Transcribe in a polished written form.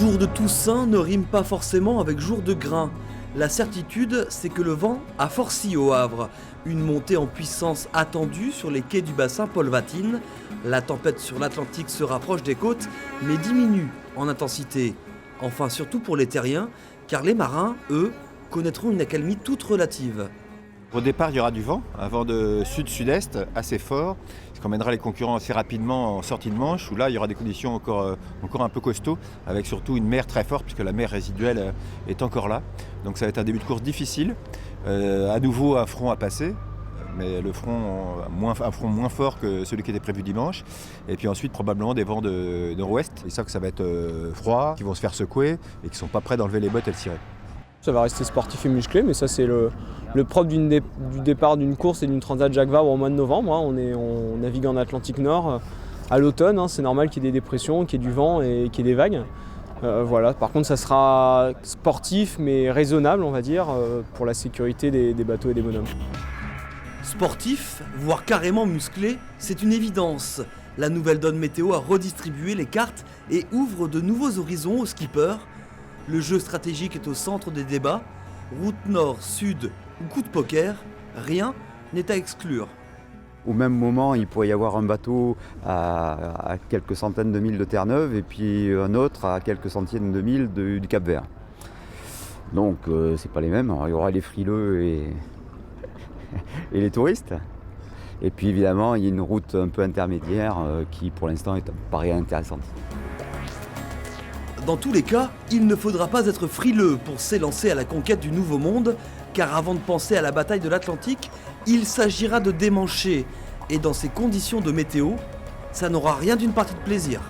Jour de Toussaint ne rime pas forcément avec jour de grain. La certitude, c'est que le vent a forci au Havre. Une montée en puissance attendue sur les quais du bassin Paul Vatine. La tempête sur l'Atlantique se rapproche des côtes, mais diminue en intensité. Enfin, surtout pour les terriens, car les marins, eux, connaîtront une accalmie toute relative. Au départ, il y aura du vent, un vent de sud-sud-est assez fort, ce qui emmènera les concurrents assez rapidement en sortie de Manche, où là, il y aura des conditions encore un peu costauds, avec surtout une mer très forte, puisque la mer résiduelle est encore là. Donc ça va être un début de course difficile. À nouveau, un front à passer, mais un front moins fort que celui qui était prévu dimanche. Et puis ensuite, probablement des vents de nord-ouest. Ils savent que ça va être froid, qui vont se faire secouer et qui ne sont pas prêts d'enlever les bottes et le cirer. Ça va rester sportif et musclé, mais ça c'est le propre du départ d'une course et d'une Transat Jacques Vabre au mois de novembre. On navigue en Atlantique Nord à l'automne, c'est normal qu'il y ait des dépressions, qu'il y ait du vent et qu'il y ait des vagues. Voilà. Par contre, ça sera sportif mais raisonnable, on va dire, pour la sécurité des bateaux et des bonhommes. Sportif, voire carrément musclé, c'est une évidence. La nouvelle donne météo a redistribué les cartes et ouvre de nouveaux horizons aux skippers. Le jeu stratégique est au centre des débats. Route nord, sud ou coup de poker, rien n'est à exclure. Au même moment, il pourrait y avoir un bateau à quelques centaines de milles de Terre-Neuve et puis un autre à quelques centaines de milles du Cap-Vert. Donc, c'est pas les mêmes. Alors, il y aura les frileux et les touristes. Et puis évidemment, il y a une route un peu intermédiaire qui, pour l'instant, paraît intéressante. Dans tous les cas, il ne faudra pas être frileux pour s'élancer à la conquête du Nouveau Monde, car avant de penser à la bataille de l'Atlantique, il s'agira de démancher. Et dans ces conditions de météo, ça n'aura rien d'une partie de plaisir.